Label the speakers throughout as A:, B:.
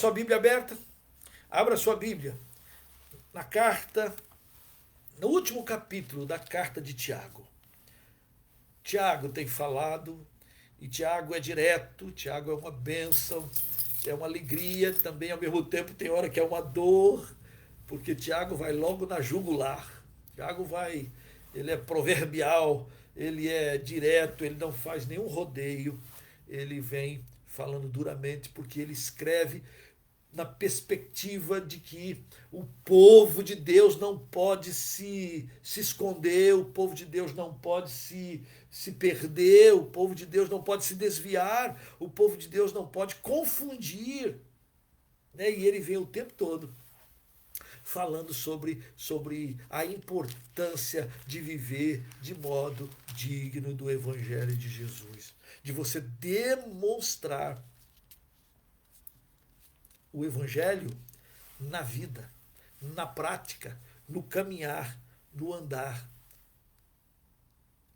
A: Sua Bíblia aberta? Abra sua Bíblia na carta, no último capítulo da carta de Tiago. Tiago tem falado, e Tiago é direto, Tiago é uma bênção, é uma alegria, também ao mesmo tempo tem hora que é uma dor, porque Tiago vai logo na jugular. Tiago vai, ele é proverbial, ele é direto, ele não faz nenhum rodeio, ele vem falando duramente, porque ele escreve na perspectiva de que o povo de Deus não pode se esconder, o povo de Deus não pode se perder, o povo de Deus não pode se desviar, o povo de Deus não pode confundir. Né? E ele vem o tempo todo falando sobre a importância de viver de modo digno do Evangelho de Jesus, de você demonstrar o Evangelho na vida, na prática, no caminhar, no andar.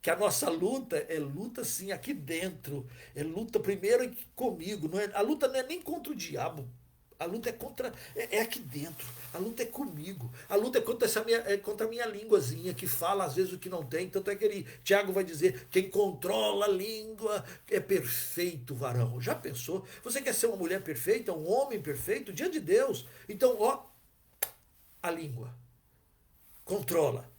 A: Que a nossa luta é luta, sim, aqui dentro. É luta primeiro comigo. Não é, a luta não é nem contra o diabo. A luta é aqui dentro. A luta é comigo. A luta é contra a minha línguazinha, que fala às vezes o que não tem. Tanto é que Tiago vai dizer: quem controla a língua é perfeito, varão. Já pensou? Você quer ser uma mulher perfeita, um homem perfeito diante de Deus? Então, ó, a língua. Controla.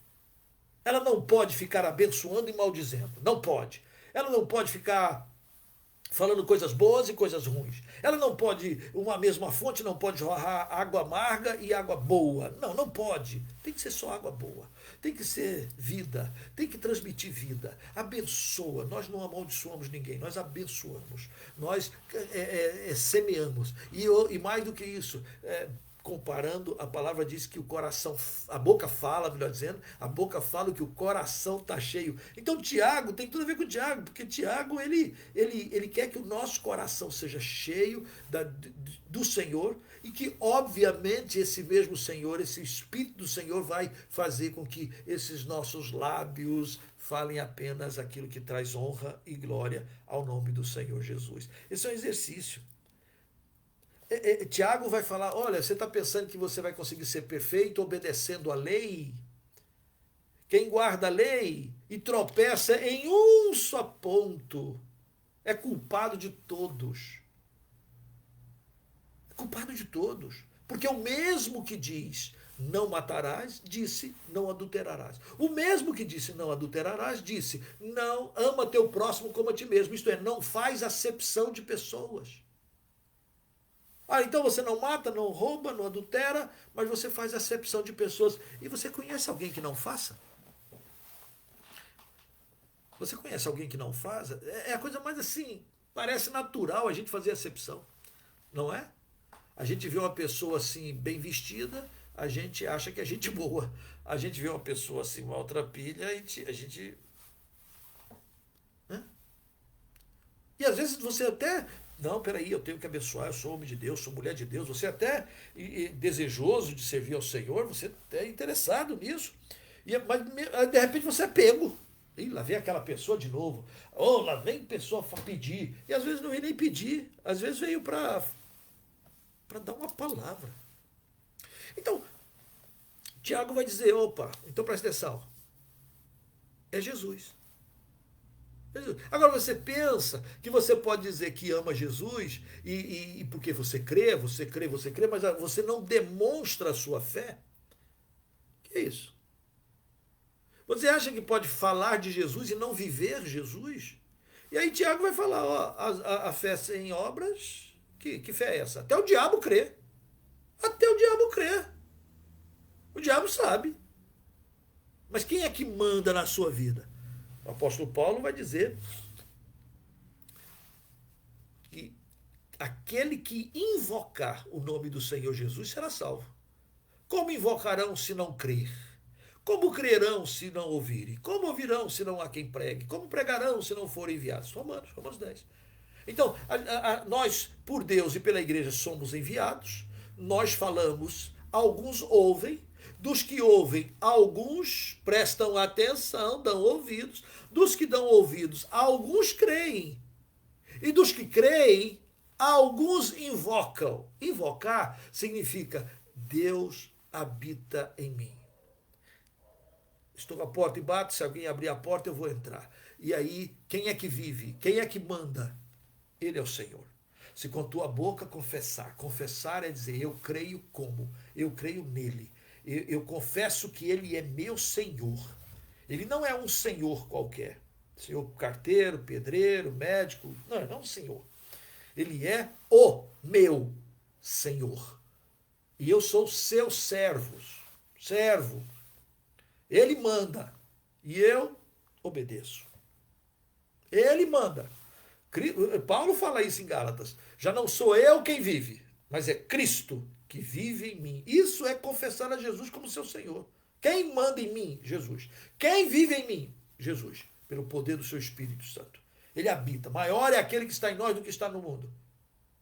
A: Ela não pode ficar abençoando e maldizendo. Não pode. Ela não pode ficar falando coisas boas e coisas ruins. Ela não pode, uma mesma fonte não pode jorrar água amarga e água boa. Não, não pode. Tem que ser só água boa. Tem que ser vida. Tem que transmitir vida. Abençoa. Nós não amaldiçoamos ninguém, nós abençoamos. Nós semeamos. E mais do que isso, comparando, a palavra diz que o coração, a boca fala, melhor dizendo, a boca fala que o coração está cheio. Então Tiago tem tudo a ver com Tiago, porque Tiago ele quer que o nosso coração seja cheio do Senhor e que, obviamente, esse mesmo Senhor, esse Espírito do Senhor vai fazer com que esses nossos lábios falem apenas aquilo que traz honra e glória ao nome do Senhor Jesus. Esse é um exercício. Tiago vai falar: olha, você está pensando que você vai conseguir ser perfeito obedecendo a lei? Quem guarda a lei e tropeça em um só ponto é culpado de todos. É culpado de todos. Porque o mesmo que diz não matarás, disse não adulterarás. O mesmo que disse não adulterarás, disse não ama teu próximo como a ti mesmo. Isto é, não faz acepção de pessoas. Então você não mata, não rouba, não adultera, mas você faz acepção de pessoas. E você conhece alguém que não faça? Você conhece alguém que não faça? É a coisa mais assim, parece natural a gente fazer acepção, não é? A gente vê uma pessoa assim, bem vestida, a gente acha que é gente boa. A gente vê uma pessoa assim, maltrapilha, a gente... Né? E às vezes você até... Não, peraí, eu tenho que abençoar, eu sou homem de Deus, sou mulher de Deus. Você até desejoso de servir ao Senhor, você é interessado nisso. Mas de repente você é pego. E lá vem aquela pessoa de novo. Ou lá vem pessoa pedir. E às vezes não veio nem pedir. Às vezes veio para dar uma palavra. Então, Tiago vai dizer: opa, então presta atenção. É Jesus. Agora você pensa que você pode dizer que ama Jesus e porque você crê, mas você não demonstra a sua fé? Que é isso? Você acha que pode falar de Jesus e não viver Jesus? E aí Tiago vai falar: ó, a fé sem obras, que fé é essa? Até o diabo crê. Até o diabo crê. O diabo sabe. Mas quem é que manda na sua vida? O apóstolo Paulo vai dizer que aquele que invocar o nome do Senhor Jesus será salvo. Como invocarão se não crer? Como crerão se não ouvirem? Como ouvirão se não há quem pregue? Como pregarão se não forem enviados? Romanos 10. Então, nós, por Deus e pela igreja, somos enviados, nós falamos, alguns ouvem, dos que ouvem, alguns prestam atenção, dão ouvidos, dos que dão ouvidos, alguns creem, e dos que creem, Alguns invocam. Invocar significa Deus habita em mim. Estou à porta e bato, se alguém abrir a porta eu vou entrar. E aí, quem é que vive? Quem é que manda? Ele é o Senhor. Se com tua boca confessar, confessar é dizer, eu creio como? Eu creio nele. Eu confesso que ele é meu Senhor. Ele não é um senhor qualquer. Senhor carteiro, pedreiro, médico. Não, ele não é um senhor. Ele é o meu Senhor. E eu sou seu servo. Ele manda. E eu obedeço. Ele manda. Paulo fala isso em Gálatas. Já não sou eu quem vive, mas é Cristo que vive em mim. Isso é confessar a Jesus como seu Senhor. Quem manda em mim? Jesus. Quem vive em mim? Jesus. Pelo poder do seu Espírito Santo. Ele habita. Maior é aquele que está em nós do que está no mundo.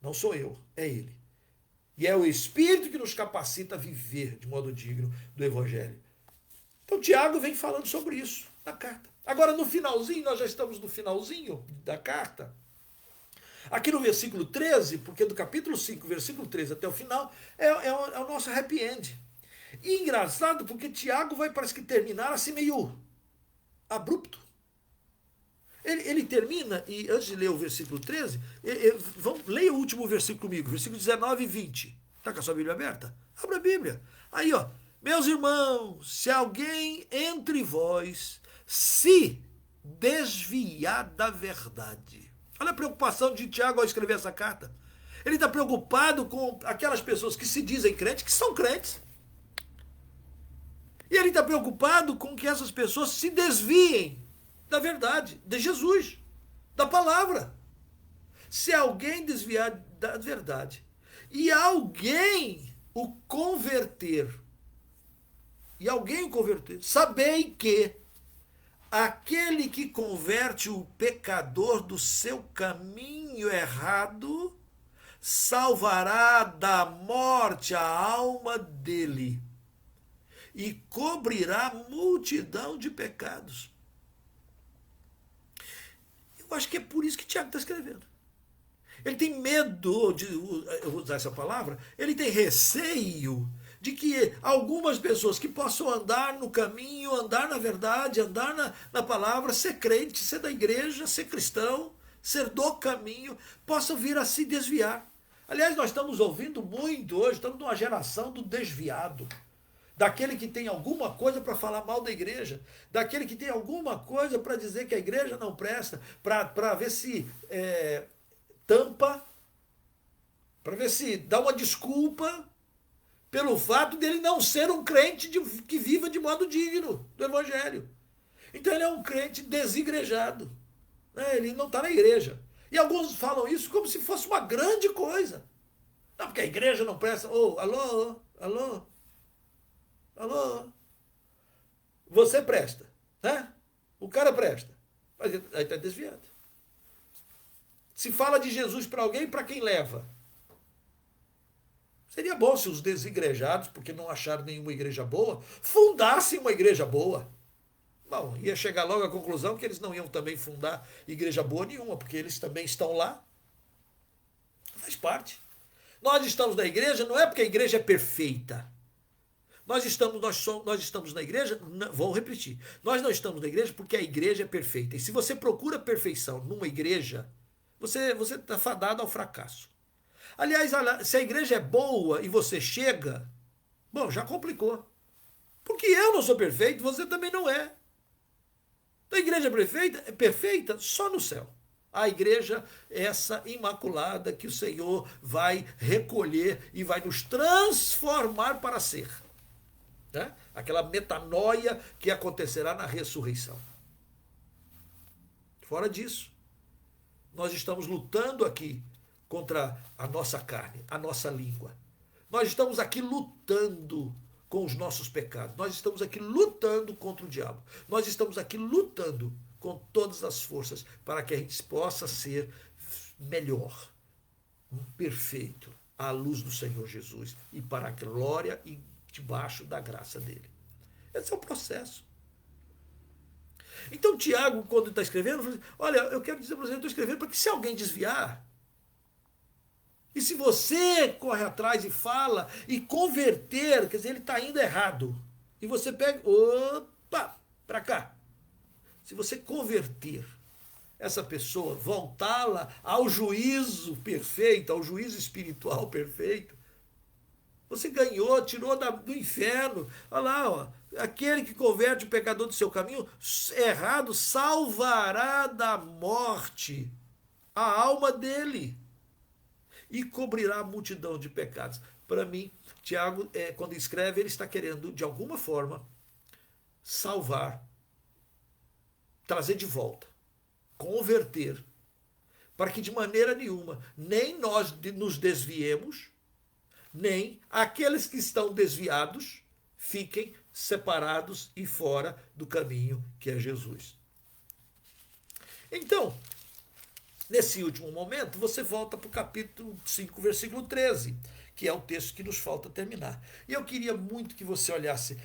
A: Não sou eu, é ele. E é o Espírito que nos capacita a viver de modo digno do Evangelho. Então, Tiago vem falando sobre isso na carta. Agora, no finalzinho, nós já estamos no finalzinho da carta. Aqui no versículo 13, porque do capítulo 5, versículo 13 até o final, é o nosso happy end. E engraçado, porque Tiago vai, parece que terminar assim meio abrupto. Ele termina, e antes de ler o versículo 13, leia o último versículo comigo, versículo 19 e 20. Está com a sua Bíblia aberta? Abra a Bíblia. Aí, ó. Meus irmãos, se alguém entre vós se desviar da verdade. Olha a preocupação de Tiago ao escrever essa carta. Ele está preocupado com aquelas pessoas que se dizem crentes, que são crentes. E ele está preocupado com que essas pessoas se desviem da verdade, de Jesus, da palavra. Se alguém desviar da verdade e alguém o converter, sabei que aquele que converte o pecador do seu caminho errado salvará da morte a alma dele e cobrirá multidão de pecados. Eu acho que é por isso que Tiago está escrevendo. Ele tem medo de usar essa palavra, ele tem receio de que algumas pessoas que possam andar no caminho, andar na verdade, andar na palavra, ser crente, ser da igreja, ser cristão, ser do caminho, possam vir a se desviar. Aliás, nós estamos ouvindo muito hoje, estamos numa geração do desviado. Daquele que tem alguma coisa para falar mal da igreja, daquele que tem alguma coisa para dizer que a igreja não presta, para ver se tampa, para ver se dá uma desculpa pelo fato dele não ser um crente que viva de modo digno do Evangelho. Então ele é um crente desigrejado. Né? Ele não está na igreja. E alguns falam isso como se fosse uma grande coisa. Não, porque a igreja não presta. Oh, alô, alô. Alô? Você presta, né? O cara presta, mas aí está desviado. Se fala de Jesus para alguém, para quem leva? Seria bom se os desigrejados, porque não acharam nenhuma igreja boa, fundassem uma igreja boa. Bom, ia chegar logo à conclusão que eles não iam também fundar igreja boa nenhuma, porque eles também estão lá. Faz parte. Nós estamos na igreja, não é porque a igreja é perfeita. Nós estamos na igreja, vou repetir, nós não estamos na igreja porque a igreja é perfeita. E se você procura perfeição numa igreja, você está fadado ao fracasso. Aliás, se a igreja é boa e você chega, bom, já complicou. Porque eu não sou perfeito, você também não é. A igreja é perfeita só no céu. A igreja, essa imaculada que o Senhor vai recolher e vai nos transformar para ser. Né? Aquela metanoia que acontecerá na ressurreição. Fora disso, nós estamos lutando aqui contra a nossa carne, a nossa língua. Nós estamos aqui lutando com os nossos pecados. Nós estamos aqui lutando contra o diabo. Nós estamos aqui lutando com todas as forças para que a gente possa ser melhor, perfeito, à luz do Senhor Jesus e para a glória e debaixo da graça dele. Esse é o processo. Então, Tiago, quando está escrevendo, fala assim, olha, eu quero dizer para você, eu estou escrevendo para que se alguém desviar, E se você corre atrás e fala e converter, quer dizer, ele está indo errado. E você pega, opa, para cá. Se você converter essa pessoa, voltá-la ao juízo perfeito, ao juízo espiritual perfeito, você ganhou, tirou do inferno. Olha lá, ó, aquele que converte o pecador do seu caminho errado salvará da morte a alma dele e cobrirá a multidão de pecados. Para mim, Tiago, quando escreve, ele está querendo, de alguma forma, salvar, trazer de volta, converter, para que de maneira nenhuma, nem nós nos desviemos, nem aqueles que estão desviados fiquem separados e fora do caminho que é Jesus. Então, nesse último momento, você volta para o capítulo 5, versículo 13, que é o texto que nos falta terminar. E eu queria muito que você olhasse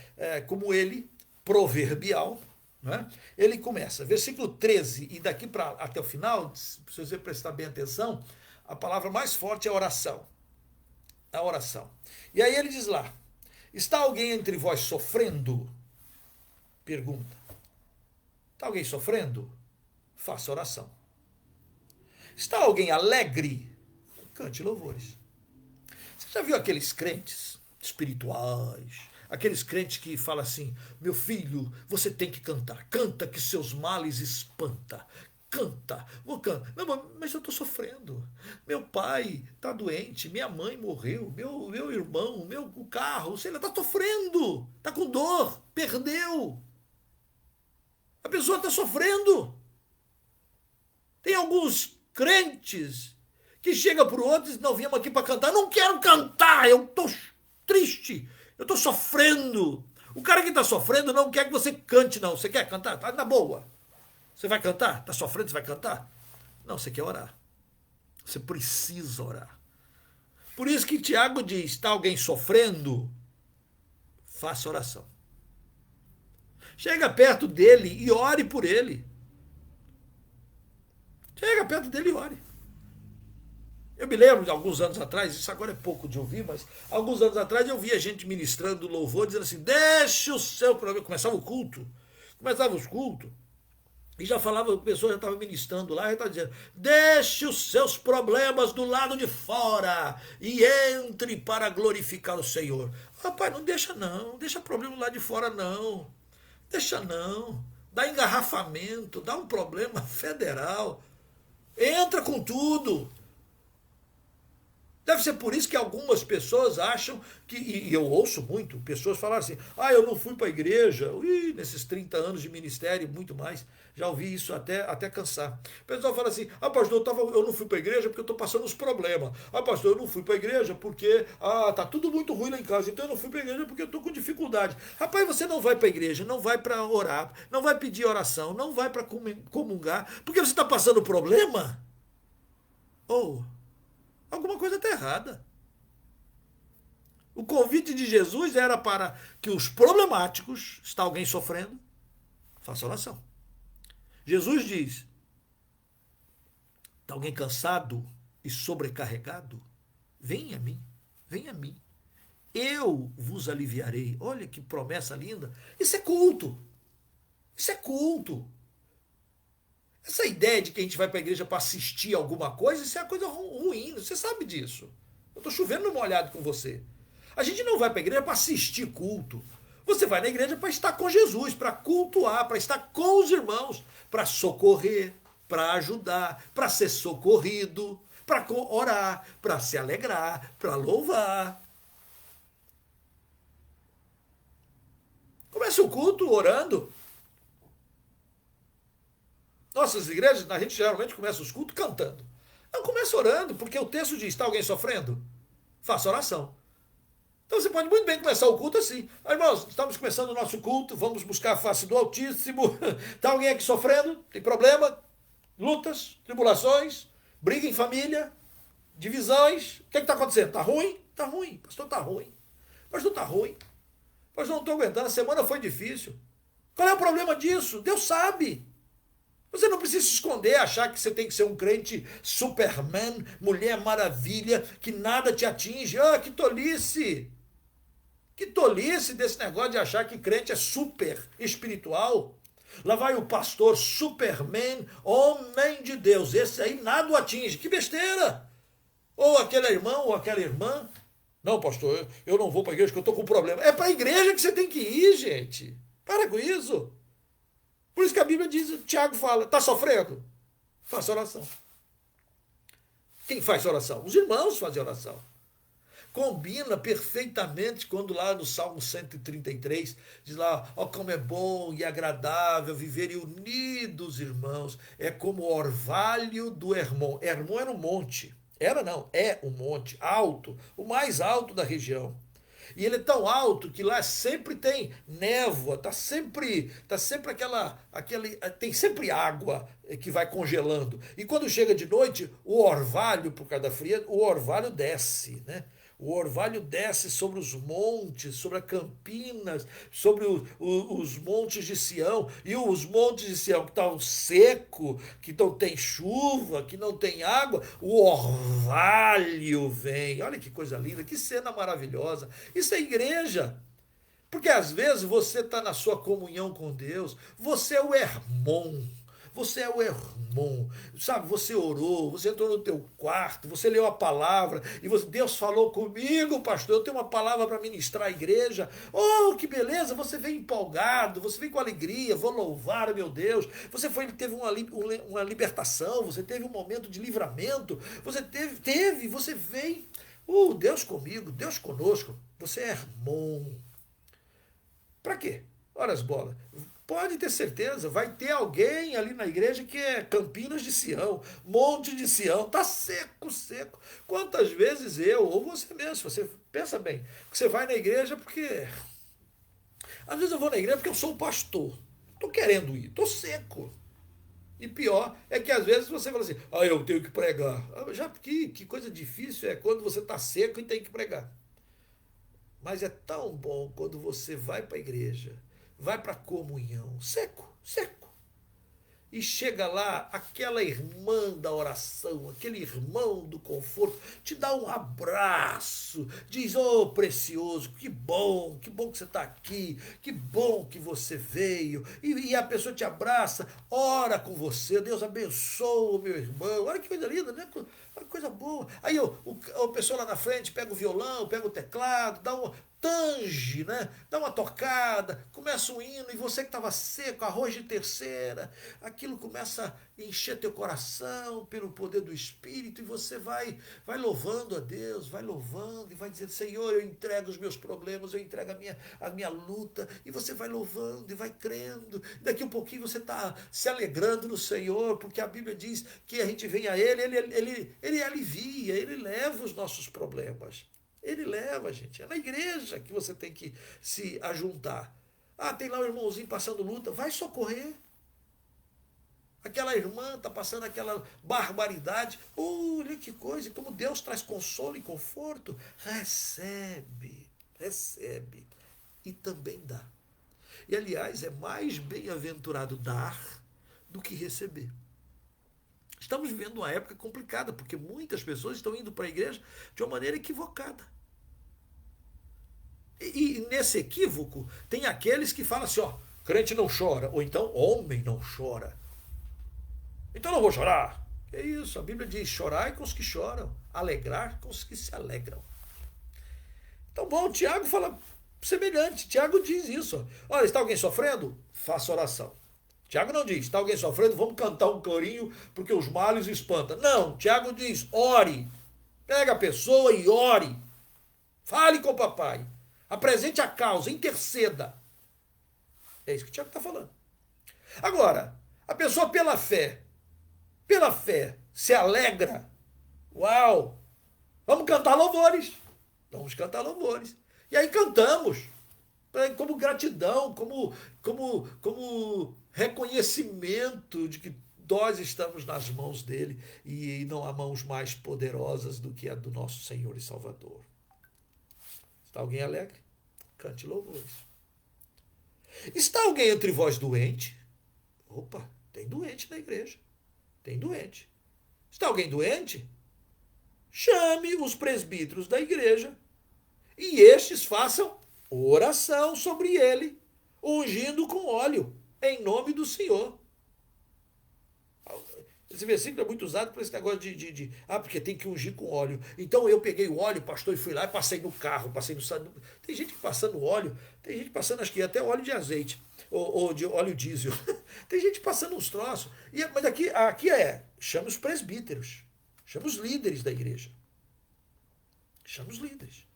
A: como ele, proverbial, né? Ele começa, versículo 13, e daqui até o final, se você prestar bem atenção, a palavra mais forte é oração. A oração. E aí ele diz lá, está alguém entre vós sofrendo? Pergunta. Está alguém sofrendo? Faça oração. Está alguém alegre? Cante louvores. Você já viu aqueles crentes espirituais, aqueles crentes que falam assim, meu filho, você tem que cantar, canta que seus males espanta, canta, vou cantar. Não, mas eu estou sofrendo, meu pai está doente, minha mãe morreu, meu irmão, o carro, sei lá, está sofrendo, está com dor, perdeu. A pessoa está sofrendo. Tem alguns crentes que chega para o outro e diz, não, viemos aqui para cantar. Não quero cantar, eu estou triste, eu estou sofrendo. O cara que está sofrendo não quer que você cante, não. Você quer cantar? Tá na boa. Você vai cantar? Está sofrendo, você vai cantar? Não, você quer orar. Você precisa orar. Por isso que Tiago diz, está alguém sofrendo? Faça oração. Chega perto dele e ore por ele. Chega perto dele e ore. Eu me lembro de alguns anos atrás, isso agora é pouco de ouvir, mas alguns anos atrás eu via gente ministrando louvor, dizendo assim, deixe o seu problema. Começava os cultos, e já falava, a pessoa já estava ministrando lá, já estava dizendo, deixe os seus problemas do lado de fora e entre para glorificar o Senhor. Rapaz, não deixa problema lá de fora não, deixa não, dá engarrafamento, dá um problema federal, entra com tudo. Deve ser por isso que algumas pessoas acham que, e eu ouço muito, pessoas falarem assim, eu não fui para a igreja, nesses 30 anos de ministério, muito mais, já ouvi isso até cansar. O pessoal fala assim, pastor, eu não fui para a igreja porque eu estou passando os problemas. Pastor, eu não fui para a igreja porque tá tudo muito ruim lá em casa, então eu não fui para a igreja porque eu estou com dificuldade. Rapaz, você não vai para a igreja, não vai para orar, não vai pedir oração, não vai para comungar, porque você está passando problema? Alguma coisa está errada. O convite de Jesus era para que os problemáticos, está alguém sofrendo, faça oração. Jesus diz, está alguém cansado e sobrecarregado? Venha a mim, venha a mim. Eu vos aliviarei. Olha que promessa linda. Isso é culto. Isso é culto. Essa ideia de que a gente vai para a igreja para assistir alguma coisa, isso é uma coisa ruim, você sabe disso. Eu estou chovendo no molhado com você. A gente não vai para a igreja para assistir culto. Você vai na igreja para estar com Jesus, para cultuar, para estar com os irmãos, para socorrer, para ajudar, para ser socorrido, para orar, para se alegrar, para louvar. Começa o culto orando. Nossas igrejas, a gente geralmente começa os cultos cantando. Não, começa orando, porque o texto diz, está alguém sofrendo? Faça oração. Então você pode muito bem começar o culto assim. Irmãos, estamos começando o nosso culto, vamos buscar a face do Altíssimo. Está alguém aqui sofrendo? Tem problema? Lutas, tribulações, briga em família, divisões. O que está acontecendo? Está ruim? Está ruim. Pastor, está ruim. Pastor, está ruim. Pastor, não estou aguentando, a semana foi difícil. Qual é o problema disso? Deus sabe. Você não precisa se esconder, achar que você tem que ser um crente Superman, Mulher Maravilha, que nada te atinge. Ah, que tolice! Que tolice desse negócio de achar que crente é super espiritual. Lá vai o pastor Superman, homem de Deus. Esse aí nada o atinge. Que besteira! Ou aquele irmão ou aquela irmã. Não, pastor, eu não vou para a igreja porque eu estou com problema. É para a igreja que você tem que ir, gente. Para com isso. Por isso que a Bíblia diz, o Tiago fala, está sofrendo? Faça oração. Quem faz oração? Os irmãos fazem oração. Combina perfeitamente quando lá no Salmo 133 diz lá, ó como é bom e agradável viverem unidos, irmãos. É como o orvalho do Hermon. Hermon era um monte. Era não, é um monte alto, o mais alto da região. E ele é tão alto que lá sempre tem névoa, tá sempre tem sempre água que vai congelando. E quando chega de noite, o orvalho, por causa da fria, o orvalho desce, né? O orvalho desce sobre os montes, sobre as campinas, sobre os montes de Sião. E os montes de Sião que estão secos, que não tem chuva, que não tem água, o orvalho vem. Olha que coisa linda, que cena maravilhosa. Isso é igreja. Porque às vezes você está na sua comunhão com Deus, você é o Hermon. Você é o irmão, sabe? Você orou, você entrou no teu quarto, você leu a palavra e Deus falou comigo, pastor. Eu tenho uma palavra para ministrar à igreja. Oh, que beleza! Você vem empolgado, você vem com alegria. Vou louvar, meu Deus. Teve uma libertação, você teve um momento de livramento. Você vem. Deus comigo, Deus conosco. Você é irmão. Para quê? Ora as bolas. Pode ter certeza, vai ter alguém ali na igreja que é Campinas de Sião, Monte de Sião, tá seco, seco. Quantas vezes eu, ou você mesmo, você pensa bem, que você vai na igreja porque. Às vezes eu vou na igreja porque eu sou o pastor. Estou querendo ir, estou seco. E pior é que às vezes você fala assim, eu tenho que pregar. Já que coisa difícil é quando você está seco e tem que pregar. Mas é tão bom quando você vai para a igreja, vai para a comunhão, seco, seco. E chega lá, aquela irmã da oração, aquele irmão do conforto, te dá um abraço, diz, precioso, que bom que você está aqui, que bom que você veio. E a pessoa te abraça, ora com você, Deus abençoa o meu irmão, olha que coisa linda, né? Olha que coisa boa. Aí a pessoa lá na frente pega o violão, pega o teclado, tange, né? Dá uma tocada, começa um hino, e você que estava seco, arroz de terceira, aquilo começa a encher teu coração pelo poder do Espírito, e você vai louvando a Deus, vai louvando, e vai dizendo, Senhor, eu entrego os meus problemas, eu entrego a minha luta, e você vai louvando, e vai crendo, daqui um pouquinho você está se alegrando no Senhor, porque a Bíblia diz que a gente vem a Ele alivia, Ele leva os nossos problemas. Ele leva, gente. É na igreja que você tem que se ajuntar. Tem lá um irmãozinho passando luta, vai socorrer. Aquela irmã está passando aquela barbaridade. Olha que coisa, como Deus traz consolo e conforto. Recebe, recebe. E também dá. E, aliás, é mais bem-aventurado dar do que receber. Estamos vivendo uma época complicada, porque muitas pessoas estão indo para a igreja de uma maneira equivocada. E nesse equívoco, tem aqueles que falam assim, crente não chora, ou então homem não chora. Então não vou chorar. É isso, a Bíblia diz, chorai com os que choram, alegrar com os que se alegram. Então, bom, Tiago fala semelhante, Tiago diz isso. Olha, está alguém sofrendo? Faça oração. Tiago não diz, está alguém sofrendo? Vamos cantar um corinho porque os males espantam. Não, Tiago diz, ore. Pega a pessoa e ore. Fale com o papai. Apresente a causa, interceda. É isso que o Tiago está falando. Agora, a pessoa pela fé, se alegra. Uau! Vamos cantar louvores. Vamos cantar louvores. E aí cantamos. Como gratidão, como reconhecimento de que nós estamos nas mãos dele e não há mãos mais poderosas do que a do nosso Senhor e Salvador. Está alguém alegre? Cante louvores. Está alguém entre vós doente? Opa, Tem doente na igreja. Tem doente. Está alguém doente? Chame os presbíteros da igreja e estes façam oração sobre ele, ungindo com óleo, em nome do Senhor. Esse versículo é muito usado por esse negócio porque tem que ungir com óleo. Então eu peguei o óleo, pastor, e fui lá e passei no carro, passei no. Tem gente passando óleo, tem gente passando, acho que até óleo de azeite, ou de óleo diesel. Tem gente passando uns troços. Mas aqui chama os presbíteros, chama os líderes da igreja. Chama os líderes.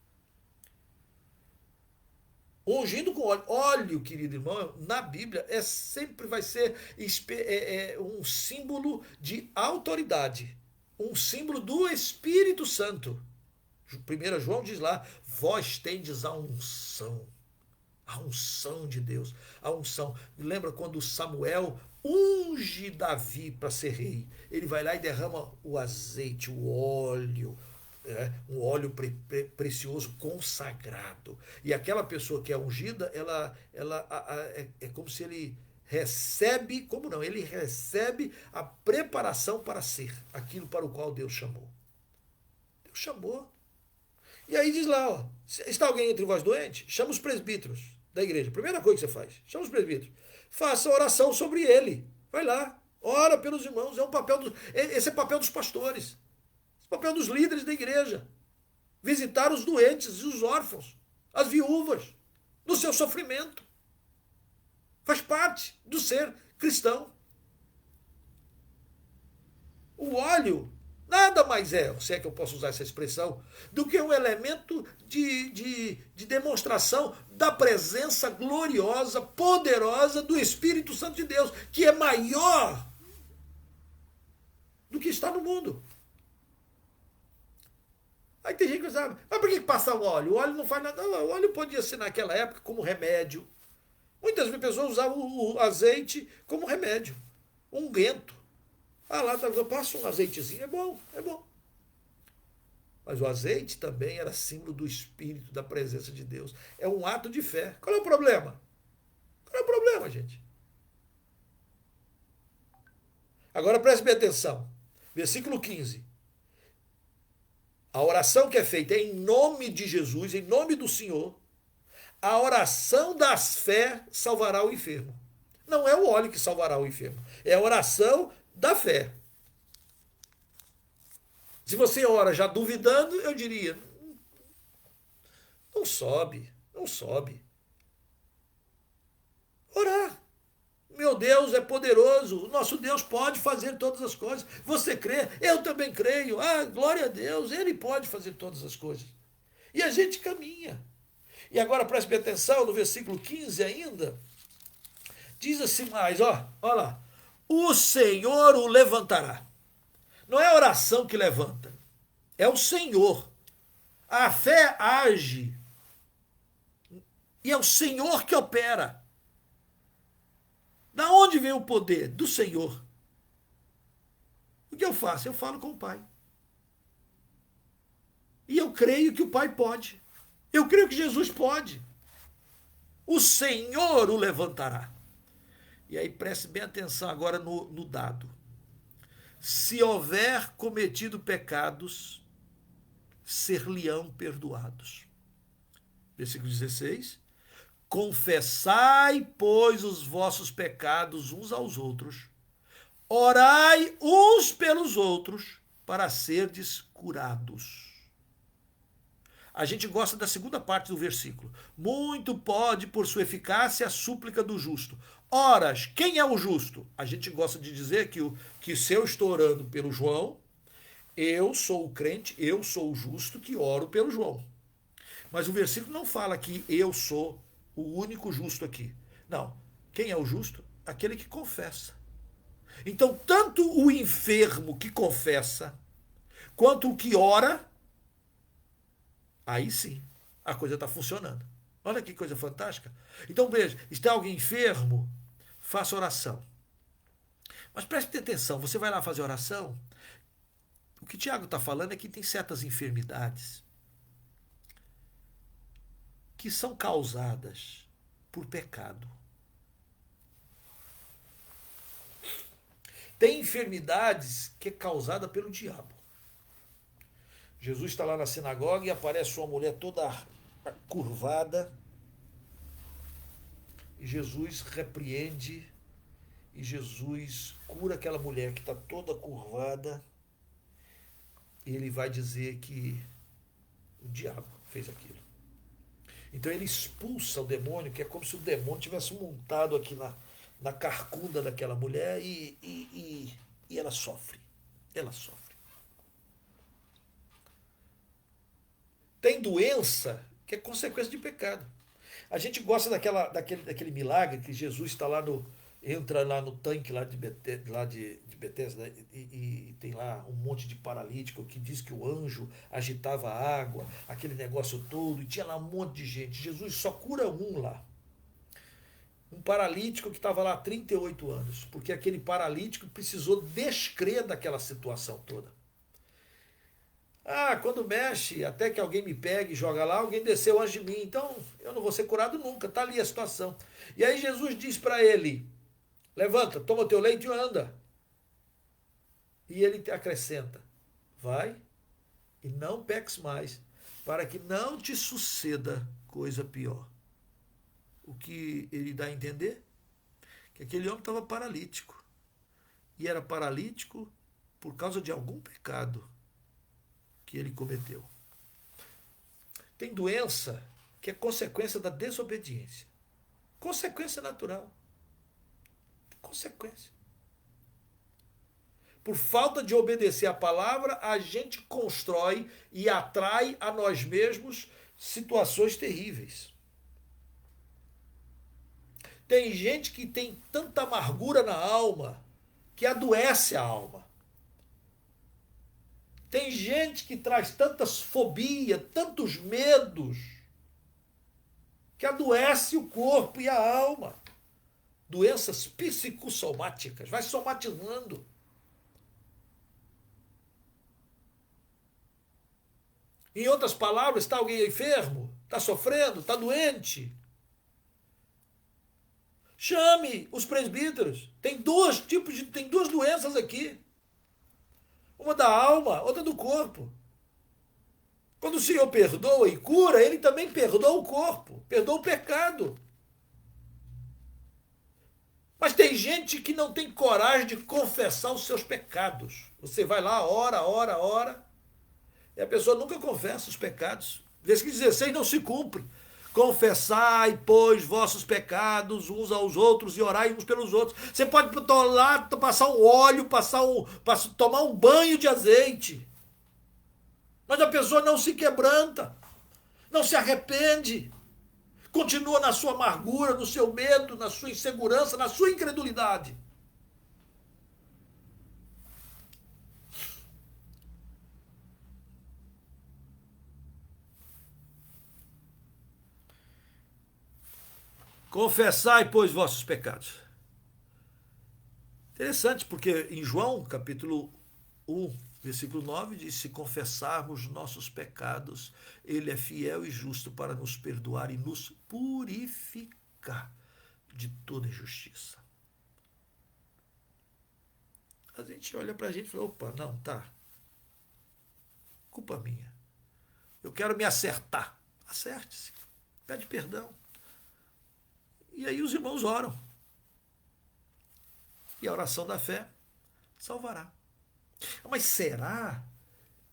A: Ungindo com óleo. Óleo, querido irmão, na Bíblia sempre vai ser um símbolo de autoridade. Um símbolo do Espírito Santo. 1 João diz lá, vós tendes a unção. A unção de Deus. A unção. Lembra quando Samuel unge Davi para ser rei? Ele vai lá e derrama o azeite, o óleo, um óleo precioso consagrado. E aquela pessoa que é ungida, ela é como se ele recebe, como não? Ele recebe a preparação para ser aquilo para o qual Deus chamou. Deus chamou. E aí diz lá, ó, está alguém entre vós doente? Chama os presbíteros da igreja. Primeira coisa que você faz, chama os presbíteros. Faça oração sobre ele. Vai lá, ora pelos irmãos. Esse é papel dos pastores. Papel dos líderes da igreja. Visitar os doentes e os órfãos, as viúvas, no seu sofrimento. Faz parte do ser cristão. O óleo nada mais é, se é que eu posso usar essa expressão, do que um elemento de demonstração da presença gloriosa, poderosa do Espírito Santo de Deus, que é maior do que está no mundo. Aí tem gente que sabe, mas por que passar o óleo? O óleo não faz nada. Não, o óleo podia ser naquela época como remédio. Muitas pessoas usavam o azeite como remédio. Unguento. Lá, passa um azeitezinho, é bom, é bom. Mas o azeite também era símbolo do Espírito, da presença de Deus. É um ato de fé. Qual é o problema? Qual é o problema, gente? Agora preste bem atenção. Versículo 15. A oração que é feita é em nome de Jesus, em nome do Senhor, a oração das fé salvará o enfermo. Não é o óleo que salvará o enfermo, é a oração da fé. Se você ora já duvidando, eu diria, não sobe, não sobe. Orar. Meu Deus é poderoso, o nosso Deus pode fazer todas as coisas. Você crê? Eu também creio. Glória a Deus, Ele pode fazer todas as coisas. E a gente caminha. E agora preste bem atenção, no versículo 15 ainda, diz assim mais, olha lá. O Senhor o levantará. Não é a oração que levanta, é o Senhor. A fé age e é o Senhor que opera. Da onde vem o poder? Do Senhor. O que eu faço? Eu falo com o Pai. E eu creio que o Pai pode. Eu creio que Jesus pode. O Senhor o levantará. E aí preste bem atenção agora no dado. Se houver cometido pecados, ser-lhe-ão perdoados. Versículo 16. Confessai, pois, os vossos pecados uns aos outros, orai uns pelos outros, para serdes curados. A gente gosta da segunda parte do versículo. Muito pode, por sua eficácia, a súplica do justo. Oras, quem é o justo? A gente gosta de dizer que se eu estou orando pelo João, eu sou o crente, eu sou o justo que oro pelo João. Mas o versículo não fala que eu sou o único justo aqui. Não. Quem é o justo? Aquele que confessa. Então, tanto o enfermo que confessa, quanto o que ora, aí sim, a coisa está funcionando. Olha que coisa fantástica. Então, veja, está alguém enfermo, faça oração. Mas preste atenção, você vai lá fazer oração, o que Tiago está falando é que tem certas enfermidades que são causadas por pecado. Tem enfermidades que é causada pelo diabo. Jesus está lá na sinagoga e aparece uma mulher toda curvada. E Jesus repreende e Jesus cura aquela mulher que está toda curvada. E ele vai dizer que o diabo fez aquilo. Então ele expulsa o demônio, que é como se o demônio tivesse montado aqui na carcunda daquela mulher e ela sofre. Ela sofre. Tem doença que é consequência de pecado. A gente gosta daquele milagre que Jesus está lá entra lá no tanque lá de Betesda e tem lá um monte de paralítico que diz que o anjo agitava a água, aquele negócio todo, e tinha lá um monte de gente. Jesus só cura um lá. Um paralítico que estava lá há 38 anos, porque aquele paralítico precisou descrer daquela situação toda. Ah, quando mexe, até que alguém me pegue e joga lá, alguém desceu antes de mim, então eu não vou ser curado nunca, está ali a situação. E aí Jesus diz para ele, levanta, toma teu leito e anda. E ele acrescenta, vai e não peques mais, para que não te suceda coisa pior. O que ele dá a entender? Que aquele homem estava paralítico. E era paralítico por causa de algum pecado que ele cometeu. Tem doença que é consequência da desobediência. Consequência natural. Consequência. Por falta de obedecer a palavra, a gente constrói e atrai a nós mesmos situações terríveis. Tem gente que tem tanta amargura na alma que adoece a alma. Tem gente que traz tantas fobias, tantos medos, que adoece o corpo e a alma. Doenças psicossomáticas, vai somatizando. Em outras palavras, está alguém enfermo? Está sofrendo? Está doente? Chame os presbíteros. Tem duas doenças aqui. Uma da alma, outra do corpo. Quando o Senhor perdoa e cura, ele também perdoa o corpo, perdoa o pecado. Mas tem gente que não tem coragem de confessar os seus pecados. Você vai lá, ora, e a pessoa nunca confessa os pecados. Versículo 16 não se cumpre. Confessai, pois, vossos pecados uns aos outros e orai uns pelos outros. Você pode lá, passar um óleo, tomar um banho de azeite. Mas a pessoa não se quebranta, não se arrepende. Continua na sua amargura, no seu medo, na sua insegurança, na sua incredulidade. Confessai, pois, vossos pecados. Interessante, porque em João, capítulo 1, versículo 9, diz, se confessarmos nossos pecados, ele é fiel e justo para nos perdoar e nos purificar de toda injustiça. A gente olha para a gente e fala, opa, não, tá. Culpa minha. Eu quero me acertar. Acerte-se. Pede perdão. E aí os irmãos oram. E a oração da fé salvará. Mas será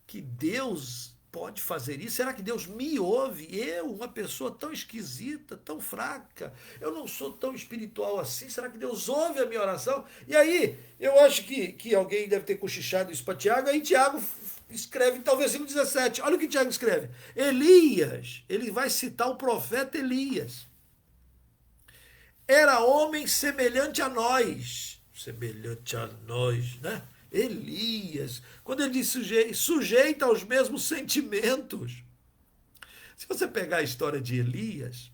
A: que Deus pode fazer isso? Será que Deus me ouve? Eu, uma pessoa tão esquisita, tão fraca, eu não sou tão espiritual assim, será que Deus ouve a minha oração? E aí, eu acho que alguém deve ter cochichado isso para Tiago, aí Tiago escreve, então, versículo 17, olha o que Tiago escreve. Elias, ele vai citar o profeta Elias. Era homem semelhante a nós, né? Elias, quando ele diz sujeito aos mesmos sentimentos. Se você pegar a história de Elias,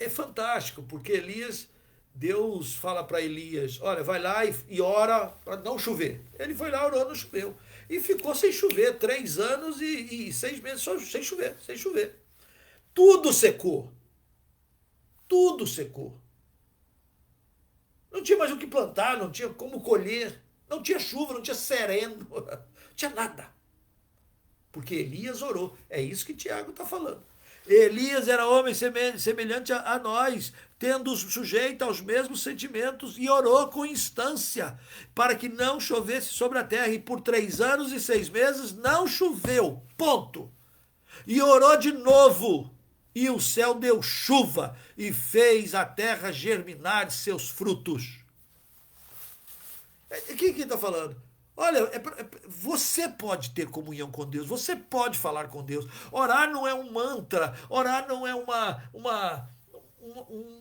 A: é fantástico, porque Elias, Deus fala para Elias, olha, vai lá e ora para não chover. Ele foi lá, orou, não choveu. E ficou sem chover, 3 anos e 6 meses só sem chover. Tudo secou. Tudo secou. Não tinha mais o que plantar, não tinha como colher, não tinha chuva, não tinha sereno, não tinha nada. Porque Elias orou. É isso que Tiago está falando. Elias era homem semelhante a nós, tendo sujeito aos mesmos sentimentos, e orou com instância para que não chovesse sobre a terra. E por 3 anos e 6 meses não choveu. Ponto. E orou de novo. E o céu deu chuva e fez a terra germinar seus frutos. O que está falando? Olha, você pode ter comunhão com Deus, você pode falar com Deus. Orar não é um mantra, orar não é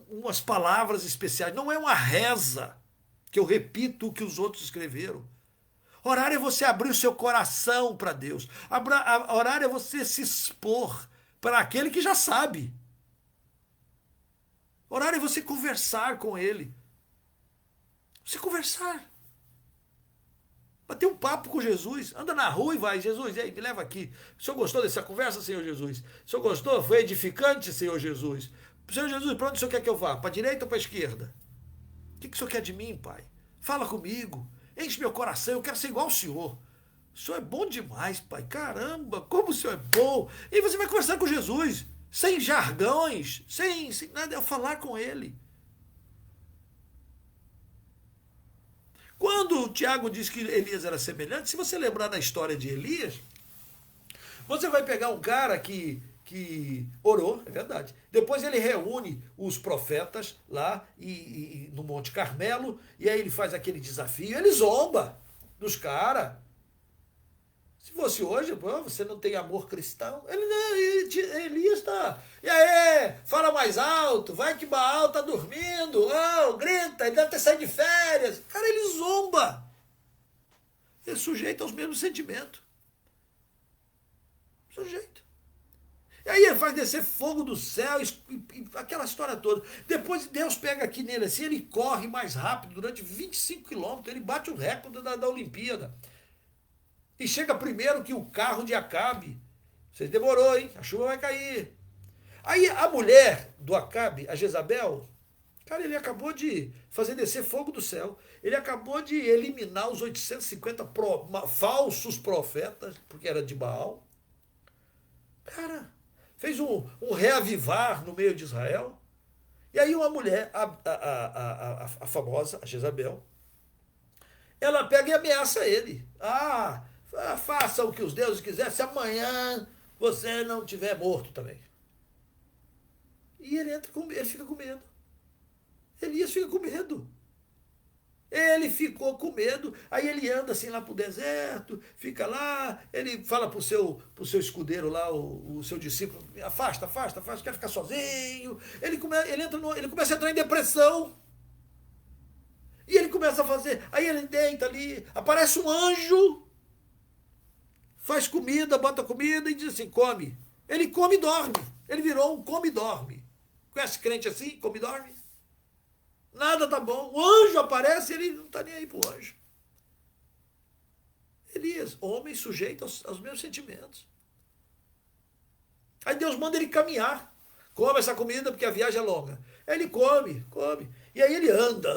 A: umas palavras especiais, não é uma reza que eu repito o que os outros escreveram. Orar é você abrir o seu coração para Deus. Orar é você se expor para aquele que já sabe. Orar é você conversar com ele. Você conversar. Bater um papo com Jesus. Anda na rua e vai. Jesus, ei, me leva aqui. O senhor gostou dessa conversa, Senhor Jesus? O senhor gostou? Foi edificante, Senhor Jesus? Senhor Jesus, para onde o senhor quer que eu vá? Para a direita ou para a esquerda? O que o senhor quer de mim, Pai? Fala comigo. Enche meu coração. Eu quero ser igual ao senhor. O senhor é bom demais, Pai. Caramba, como o senhor é bom. E você vai conversar com Jesus. Sem jargões. Sem nada. É falar com ele. Quando o Tiago diz que Elias era semelhante, se você lembrar da história de Elias, você vai pegar um cara que orou, é verdade. Depois ele reúne os profetas lá no Monte Carmelo, e aí ele faz aquele desafio, ele zomba dos caras. Se fosse hoje, você não tem amor cristão. Elias está. E aí, fala mais alto, vai que Baal está dormindo, grita, ele deve ter saído de férias. Cara, ele zomba. Ele é sujeito aos mesmos sentimentos. Sujeito. E aí ele faz descer fogo do céu, aquela história toda. Depois Deus pega aqui nele assim, ele corre mais rápido durante 25 quilômetros, ele bate o recorde da Olimpíada. E chega primeiro que o carro de Acabe. Você demorou, hein? A chuva vai cair. Aí a mulher do Acabe, a Jezabel, cara, ele acabou de fazer descer fogo do céu. Ele acabou de eliminar os 850 falsos profetas, porque era de Baal. Cara, fez um reavivar no meio de Israel. E aí uma mulher, a famosa, a Jezabel, ela pega e ameaça ele. Faça o que os deuses quiserem, se amanhã você não tiver morto também. E ele fica com medo. Elias fica com medo. Ele ficou com medo, aí ele anda assim lá pro deserto, fica lá, ele fala pro seu escudeiro lá, o seu discípulo, afasta, quer ficar sozinho. Ele começa a entrar em depressão. E ele começa a fazer, aí ele deita ali, aparece um anjo, faz comida, bota comida e diz assim, come. Ele come e dorme. Ele virou um come e dorme. Conhece crente assim, come e dorme? Nada tá bom. O anjo aparece e ele não está nem aí pro anjo. Elias, homem sujeito aos mesmos sentimentos. Aí Deus manda ele caminhar. Come essa comida porque a viagem é longa. Aí ele come. E aí ele anda.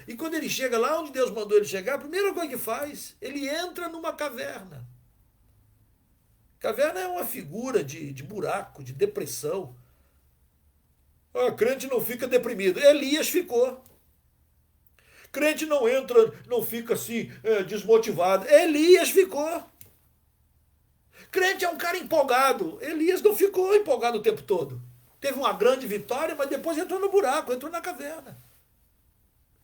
A: E quando ele chega lá onde Deus mandou ele chegar, a primeira coisa que faz, ele entra numa caverna. Caverna é uma figura de buraco, de depressão. Crente não fica deprimido. Elias ficou. Crente não entra, não fica assim, desmotivado. Elias ficou. Crente é um cara empolgado. Elias não ficou empolgado o tempo todo. Teve uma grande vitória, mas depois entrou no buraco, entrou na caverna.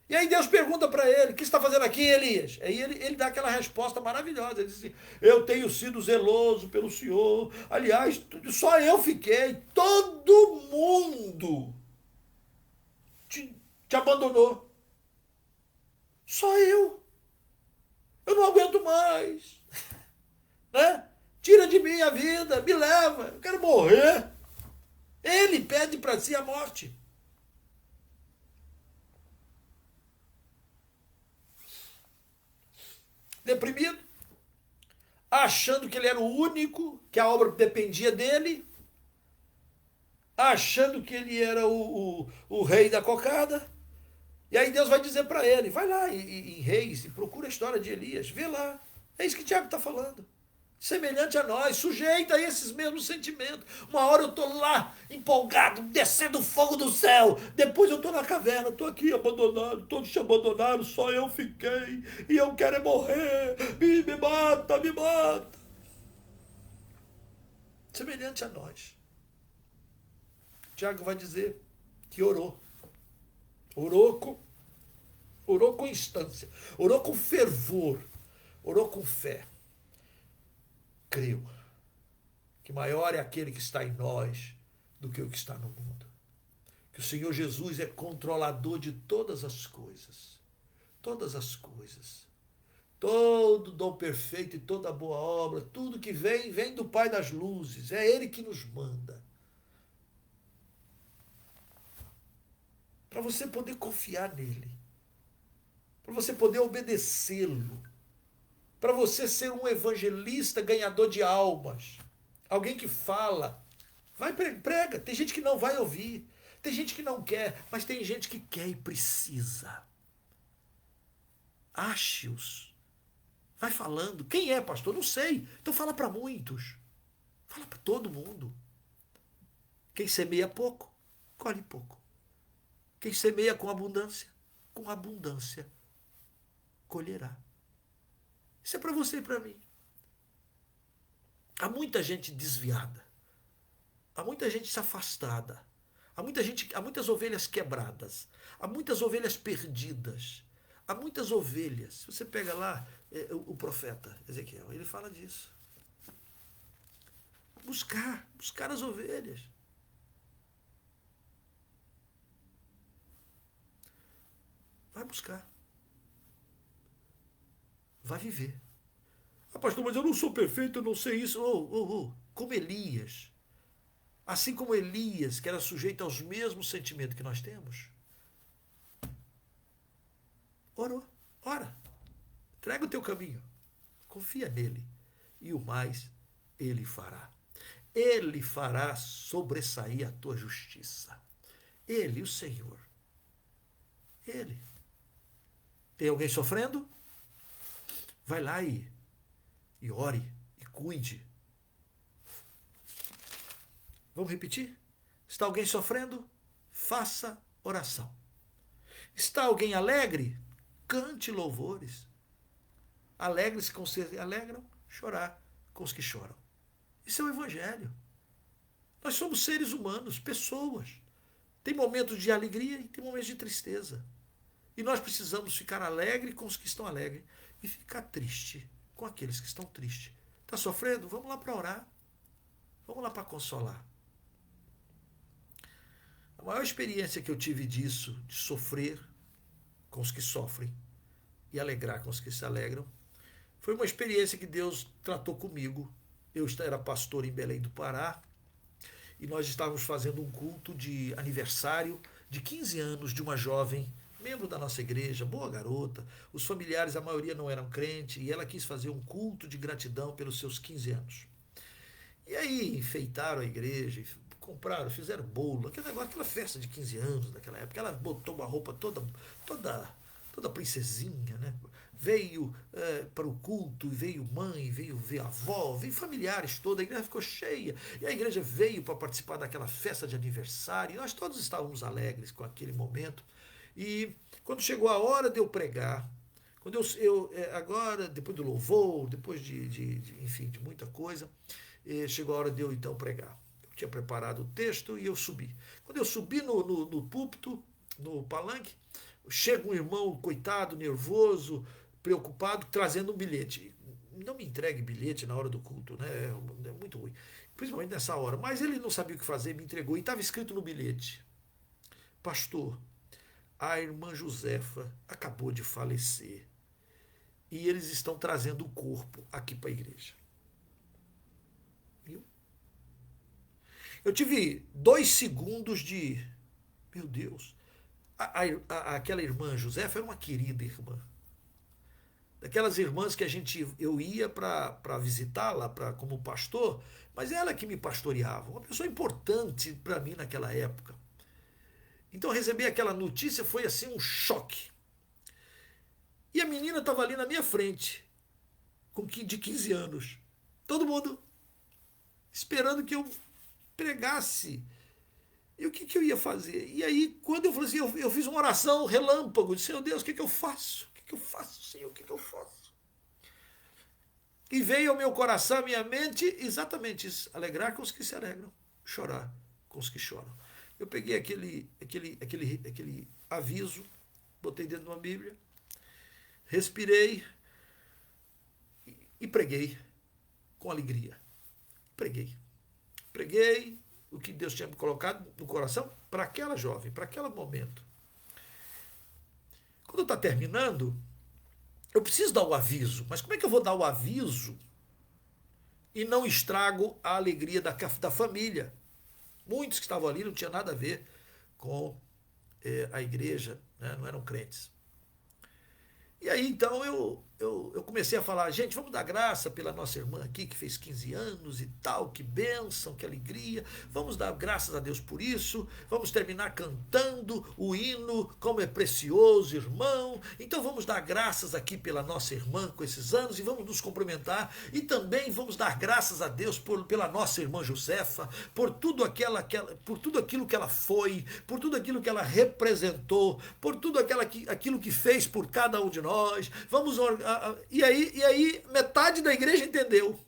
A: E aí Deus pergunta para ele, o que você está fazendo aqui, Elias? Aí ele dá aquela resposta maravilhosa. Ele diz assim, eu tenho sido zeloso pelo Senhor. Aliás, só eu fiquei. Todo mundo te abandonou. Só eu. Eu não aguento mais. Né? Tira de mim a vida, me leva. Eu quero morrer. Ele pede para si a morte. Deprimido, achando que ele era o único, que a obra dependia dele, achando que ele era o rei da cocada, E aí Deus vai dizer para ele, vai lá em Reis e procura a história de Elias, vê lá. É isso que Tiago está falando. Semelhante a nós, sujeita a esses mesmos sentimentos. Uma hora eu estou lá, empolgado, descendo fogo do céu. Depois eu estou na caverna, estou aqui abandonado, todos te abandonaram, só eu fiquei. E eu quero é morrer. E me mata, me mata. Semelhante a nós. Tiago vai dizer que orou. Orou com instância, orou com fervor, orou com fé. Creu que maior é aquele que está em nós do que o que está no mundo. Que o Senhor Jesus é controlador de todas as coisas. Todas as coisas. Todo dom perfeito e toda boa obra, tudo que vem, vem do Pai das luzes. É Ele que nos manda. Para você poder confiar nele. Para você poder obedecê-lo. Para você ser um evangelista ganhador de almas. Alguém que fala. Vai, prega. Tem gente que não vai ouvir. Tem gente que não quer. Mas tem gente que quer e precisa. Ache-os. Vai falando. Quem é, pastor? Não sei. Então fala para muitos. Fala para todo mundo. Quem semeia pouco, colhe pouco. Quem semeia com abundância, colherá. Isso é para você e para mim. Há muita gente desviada. Há muita gente afastada. Há muitas ovelhas quebradas. Há muitas ovelhas perdidas. Há muitas ovelhas. Se você pega lá o profeta Ezequiel, ele fala disso. Buscar as ovelhas. Vai buscar. Vai viver. Ah, pastor, mas eu não sou perfeito, eu não sei isso. Como Elias. Assim como Elias, que era sujeito aos mesmos sentimentos que nós temos. Orou. Ora. Entrega o teu caminho. Confia nele. E o mais ele fará. Ele fará sobressair a tua justiça. Ele, o Senhor. Ele. Tem alguém sofrendo? Vai lá e ore e cuide. Vamos repetir? Está alguém sofrendo? Faça oração. Está alguém alegre? Cante louvores. Alegre-se com os que se alegram, chorar com os que choram. Isso é o Evangelho. Nós somos seres humanos, pessoas. Tem momentos de alegria e tem momentos de tristeza. E nós precisamos ficar alegre com os que estão alegres e ficar triste com aqueles que estão tristes. Está sofrendo? Vamos lá para orar. Vamos lá para consolar. A maior experiência que eu tive disso, de sofrer com os que sofrem e alegrar com os que se alegram, foi uma experiência que Deus tratou comigo. Eu era pastor em Belém do Pará e nós estávamos fazendo um culto de aniversário de 15 anos de uma jovem membro da nossa igreja, boa garota. Os familiares, a maioria não eram crentes, e ela quis fazer um culto de gratidão pelos seus 15 anos. E aí enfeitaram a igreja, compraram, fizeram bolo, aquele negócio, aquela festa de 15 anos daquela época. Ela botou uma roupa toda princesinha, né? Veio para o culto, veio mãe, veio ver a avó, veio familiares toda, a igreja ficou cheia. E a igreja veio para participar daquela festa de aniversário, e nós todos estávamos alegres com aquele momento. E quando chegou a hora de eu pregar, quando agora, depois do louvor, depois enfim, de muita coisa, chegou a hora de eu então pregar. Eu tinha preparado o texto e eu subi. Quando eu subi no púlpito, no palanque, chega um irmão, coitado, nervoso, preocupado, trazendo um bilhete. Não me entregue bilhete na hora do culto, né? É muito ruim. Principalmente nessa hora. Mas ele não sabia o que fazer, me entregou. E estava escrito no bilhete: pastor, a irmã Josefa acabou de falecer e eles estão trazendo o corpo aqui para a igreja. Viu? Eu tive 2 segundos de... Meu Deus. Aquela irmã Josefa era uma querida irmã. Daquelas irmãs que eu ia para visitá-la como pastor, mas ela que me pastoreava. Uma pessoa importante para mim naquela época. Então receber aquela notícia foi assim um choque. E a menina estava ali na minha frente, de 15 anos. Todo mundo esperando que eu pregasse. E o que eu ia fazer? E aí, quando eu falei assim, eu fiz uma oração relâmpago, disse, Senhor Deus, o que eu faço? O que eu faço, Senhor? O que eu faço? E veio ao meu coração, à minha mente, exatamente isso. Alegrar com os que se alegram, chorar com os que choram. Eu peguei aquele aviso, botei dentro de uma Bíblia, respirei e preguei com alegria. Preguei. Preguei o que Deus tinha me colocado no coração para aquela jovem, para aquele momento. Quando está terminando, eu preciso dar o aviso, mas como é que eu vou dar o aviso e não estrago a alegria da família? Muitos que estavam ali não tinham nada a ver com a igreja, né? Não eram crentes. E aí então eu comecei a falar, gente, vamos dar graça pela nossa irmã aqui que fez 15 anos e tal, que bênção, que alegria. Vamos dar graças a Deus por isso. Vamos terminar cantando o hino, como é precioso, irmão. Então vamos dar graças aqui pela nossa irmã com esses anos e vamos nos cumprimentar. E também vamos dar graças a Deus pela nossa irmã Josefa, por tudo aquilo que ela foi, por tudo aquilo que ela representou, por tudo aquilo que fez por cada um de nós. Vamos e aí metade da igreja entendeu.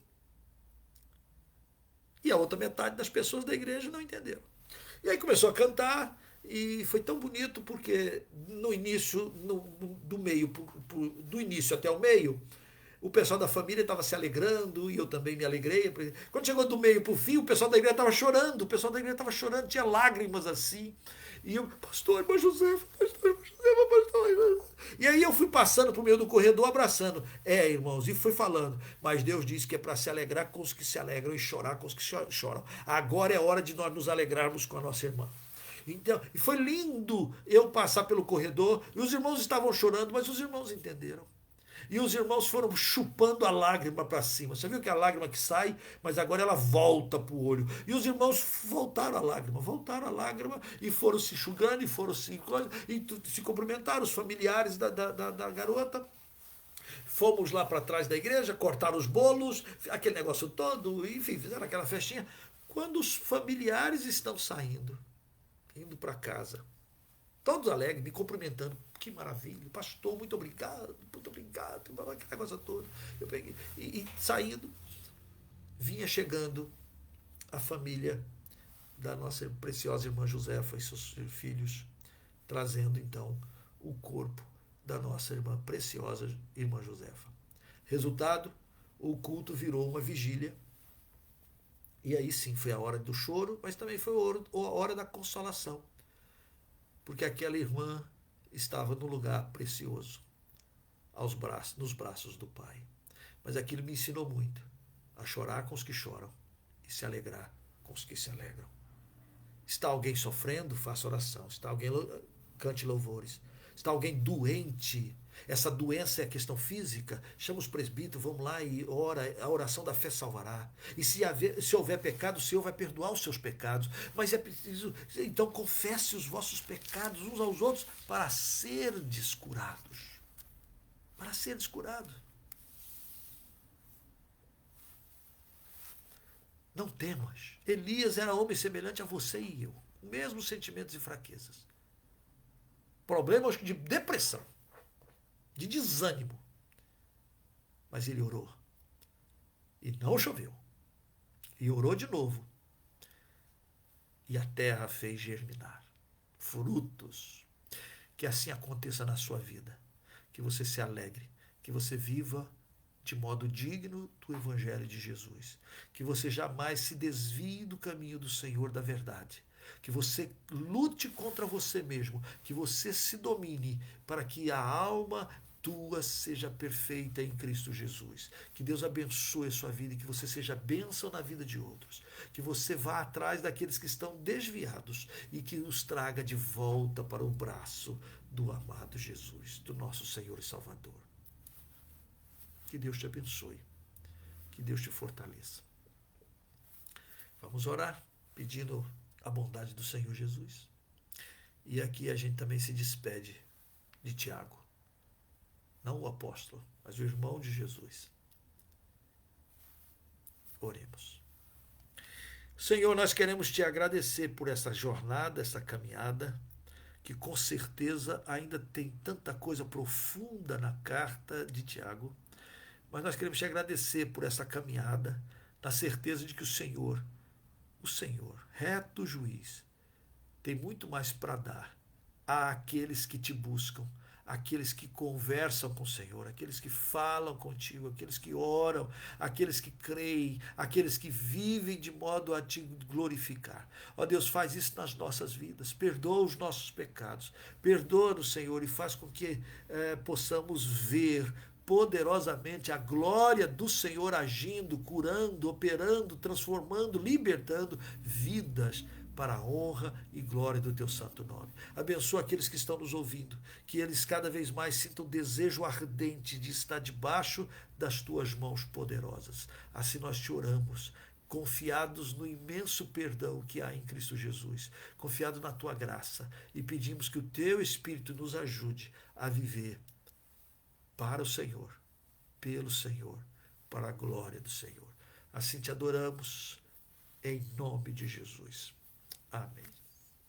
A: E a outra metade das pessoas da igreja não entenderam. E aí começou a cantar e foi tão bonito porque no início, do início até o meio, o pessoal da família estava se alegrando e eu também me alegrei. Quando chegou do meio para o fim, o pessoal da igreja estava chorando, tinha lágrimas assim. E eu, pastor, irmã Josefa, pastor. E aí eu fui passando para o meio do corredor abraçando. Irmãos, e fui falando. Mas Deus disse que é para se alegrar com os que se alegram e chorar com os que choram. Agora é hora de nós nos alegrarmos com a nossa irmã. Então, e foi lindo eu passar pelo corredor, e os irmãos estavam chorando, mas os irmãos entenderam. E os irmãos foram chupando a lágrima para cima. Você viu que é a lágrima que sai, mas agora ela volta para o olho. E os irmãos voltaram a lágrima e foram se enxugando e foram se cumprimentaram, os familiares da garota. Fomos lá para trás da igreja, cortaram os bolos, aquele negócio todo, enfim, fizeram aquela festinha. Quando os familiares estão saindo, indo para casa, todos alegres, me cumprimentando. Que maravilha, pastor, muito obrigado, aquela coisa toda. Eu peguei, e saindo, vinha chegando a família da nossa preciosa irmã Josefa e seus filhos, trazendo então o corpo da nossa irmã preciosa irmã Josefa. Resultado, o culto virou uma vigília. E aí sim, foi a hora do choro, mas também foi a hora da consolação. Porque aquela irmã estava num lugar precioso, nos braços do Pai. Mas aquilo me ensinou muito, a chorar com os que choram e se alegrar com os que se alegram. Está alguém sofrendo? Faça oração. Está alguém, cante louvores. Está alguém doente? Essa doença é questão física? Chama os presbíteros, vamos lá e ora. A oração da fé salvará. E se houver pecado, o Senhor vai perdoar os seus pecados. Mas é preciso, então, confesse os vossos pecados uns aos outros para serdes curados. Para serdes curados. Não temas. Elias era homem semelhante a você e eu. Mesmos sentimentos e fraquezas. Problemas de depressão, de desânimo. Mas ele orou. E não choveu. E orou de novo. E a terra fez germinar frutos. Que assim aconteça na sua vida. Que você se alegre. Que você viva de modo digno do Evangelho de Jesus. Que você jamais se desvie do caminho do Senhor da verdade. Que você lute contra você mesmo. Que você se domine para que a alma tua seja perfeita em Cristo Jesus. Que Deus abençoe a sua vida e que você seja bênção na vida de outros. Que você vá atrás daqueles que estão desviados e que os traga de volta para o braço do amado Jesus, do nosso Senhor e Salvador. Que Deus te abençoe. Que Deus te fortaleça. Vamos orar pedindo a bondade do Senhor Jesus. E aqui a gente também se despede de Tiago. Não o apóstolo, mas o irmão de Jesus. Oremos. Senhor, nós queremos te agradecer por essa jornada, essa caminhada, que com certeza ainda tem tanta coisa profunda na carta de Tiago, mas nós queremos te agradecer por essa caminhada, na certeza de que o Senhor, reto juiz, tem muito mais para dar àqueles que te buscam, aqueles que conversam com o Senhor, aqueles que falam contigo, aqueles que oram, aqueles que creem, aqueles que vivem de modo a te glorificar. Ó Deus, faz isso nas nossas vidas, perdoa os nossos pecados, perdoa-nos, Senhor, e faz com que possamos ver poderosamente a glória do Senhor agindo, curando, operando, transformando, libertando vidas para a honra e glória do teu santo nome. Abençoa aqueles que estão nos ouvindo, que eles cada vez mais sintam o desejo ardente de estar debaixo das tuas mãos poderosas. Assim nós te oramos, confiados no imenso perdão que há em Cristo Jesus, confiados na tua graça, e pedimos que o teu Espírito nos ajude a viver para o Senhor, pelo Senhor, para a glória do Senhor. Assim te adoramos, em nome de Jesus. Amém.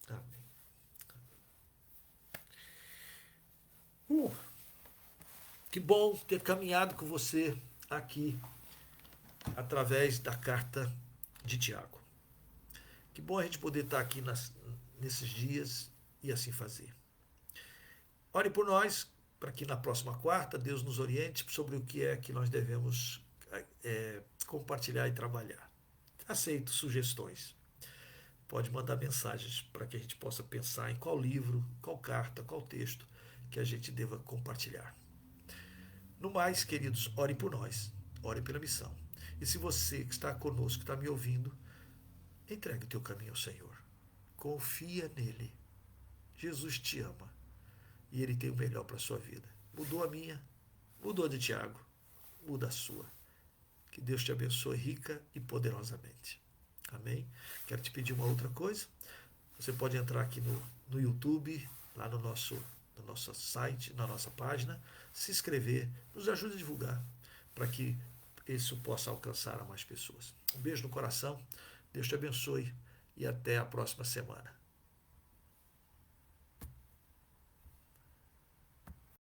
A: Amém. Que bom ter caminhado com você aqui através da carta de Tiago. Que bom a gente poder estar aqui nesses dias e assim fazer. Ore por nós, para que na próxima quarta Deus nos oriente sobre o que é que nós devemos compartilhar e trabalhar. Aceito sugestões. Pode mandar mensagens para que a gente possa pensar em qual livro, qual carta, qual texto que a gente deva compartilhar. No mais, queridos, ore por nós, ore pela missão. E se você que está conosco, está me ouvindo, entregue o teu caminho ao Senhor. Confia nele. Jesus te ama e ele tem o melhor para a sua vida. Mudou a minha, mudou a de Tiago, muda a sua. Que Deus te abençoe rica e poderosamente. Amém? Quero te pedir uma outra coisa. Você pode entrar aqui no YouTube, lá no nosso site, na nossa página, se inscrever, nos ajude a divulgar, para que isso possa alcançar a mais pessoas. Um beijo no coração, Deus te abençoe e até a próxima semana.